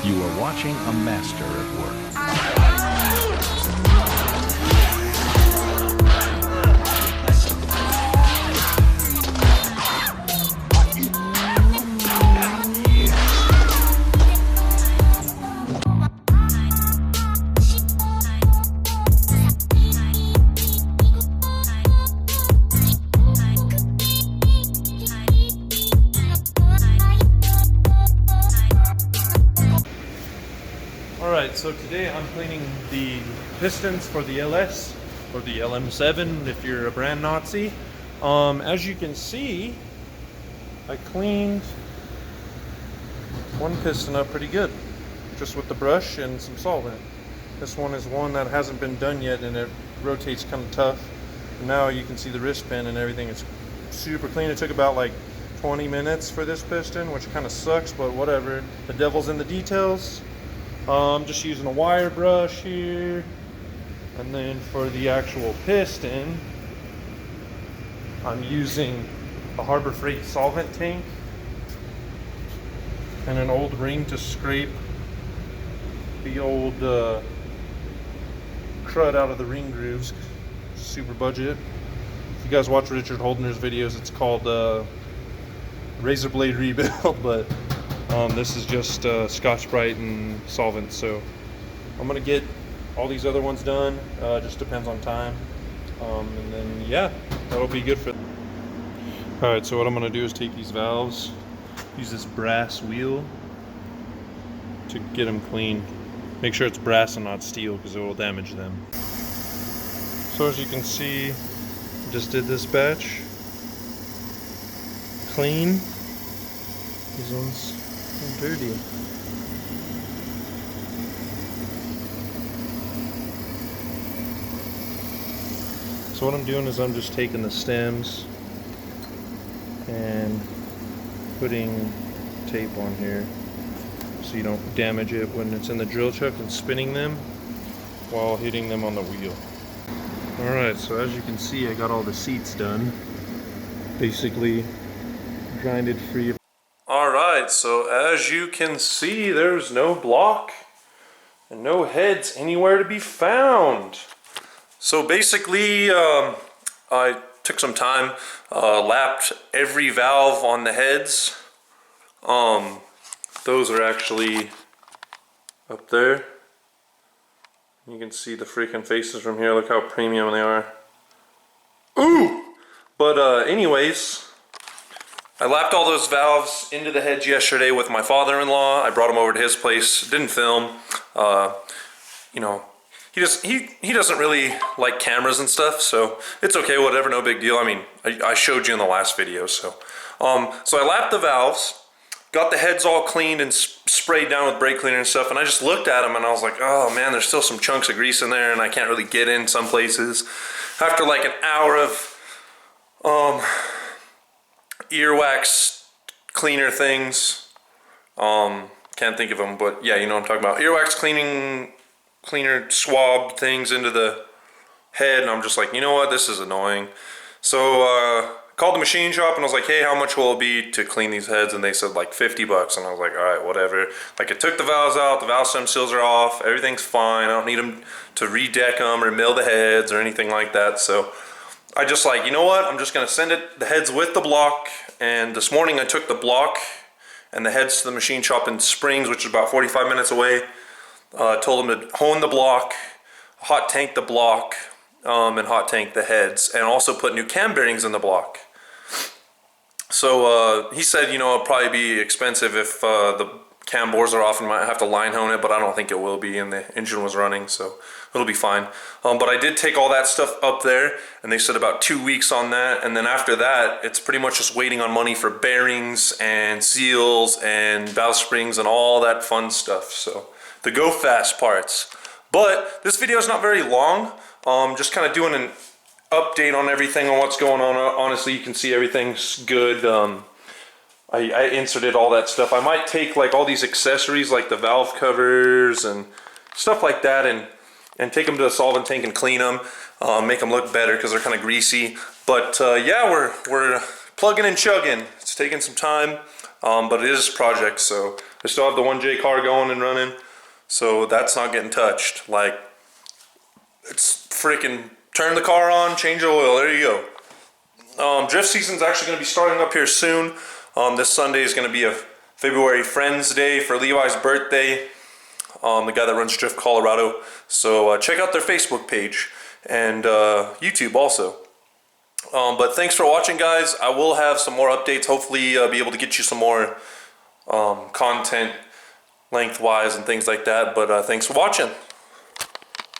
You are watching a master at work. Alright, so today I'm cleaning the pistons for the LS, or the LM7 if you're a brand Nazi. As you can see, I cleaned one piston up pretty good, just with the brush and some solvent. This one is one that hasn't been done yet and it rotates kind of tough. And now you can see the wrist pin and everything is super clean. It took about like 20 minutes for this piston, which kind of sucks, but whatever. The devil's in the details. I'm just using a wire brush here, and then for the actual piston I'm using a Harbor Freight solvent tank and an old ring to scrape the old crud out of the ring grooves. Super budget. If you guys watch Richard Holdner's videos, it's called razor blade rebuild, but this is just Scotch-Brite and solvent. So I'm gonna get all these other ones done. Just depends on time, and then yeah, that'll be good for. All right, so what I'm gonna do is take these valves, use this brass wheel to get them clean. Make sure it's brass and not steel because it will damage them. So as you can see, just did this batch clean. These ones are dirty. So what I'm doing is I'm just taking the stems and putting tape on here so you don't damage it when it's in the drill chuck, and spinning them while hitting them on the wheel. Alright, so as you can see, I got all the seats done. Basically grinded free. Alright, so as you can see, there's no block and no heads anywhere to be found. So basically, I took some time, lapped every valve on the heads. Those are actually up there. You can see the freaking faces from here. Look how premium they are. Ooh! But anyways, I lapped all those valves into the heads yesterday with my father-in-law. I brought him over to his place. Didn't film. You know, he doesn't really like cameras and stuff, so it's okay, whatever, no big deal. I mean, I showed you in the last video, so. So I lapped the valves, got the heads all cleaned and sprayed down with brake cleaner and stuff, and I just looked at them and I was like, oh man, there's still some chunks of grease in there and I can't really get in some places. After like an hour of earwax cleaner things, can't think of them, but yeah, you know what I'm talking about. Earwax cleaner swab things into the head, and I'm just like, you know what, this is annoying. So called the machine shop and I was like, hey, how much will it be to clean these heads? And they said like 50 bucks, and I was like, all right, whatever. Like, I took the valves out, the valve stem seals are off, everything's fine. I don't need them to redeck them or mill the heads or anything like that. So I just like, you know what, I'm just gonna send the heads with the block. And this morning I took the block and the heads to the machine shop in Springs, which is about 45 minutes away. Told them to hone the block, hot tank the block, and hot tank the heads, and also put new cam bearings in the block. So he said, you know, it'll probably be expensive if the cam bores are off and might have to line hone it, but I don't think it will be, and the engine was running, so it'll be fine. But I did take all that stuff up there, and they said about 2 weeks on that, and then after that, it's pretty much just waiting on money for bearings and seals and valve springs and all that fun stuff. So the go fast parts. But this video is not very long. Just kind of doing an update on everything, on what's going on. Honestly, you can see everything's good. I inserted all that stuff. I might take like all these accessories like the valve covers and stuff like that and take them to the solvent tank and clean them, make them look better because they're kind of greasy. But yeah, we're plugging and chugging. It's taking some time, but it is a project, so I still have the 1J car going and running, so that's not getting touched. Like, it's freaking turn the car on, change the oil, there you go. Drift season's actually going to be starting up here soon. This Sunday is going to be a February Friends Day for Levi's birthday, the guy that runs Drift Colorado. So check out their Facebook page and YouTube also. But thanks for watching, guys. I will have some more updates. Hopefully be able to get you some more content lengthwise and things like that. But thanks for watching.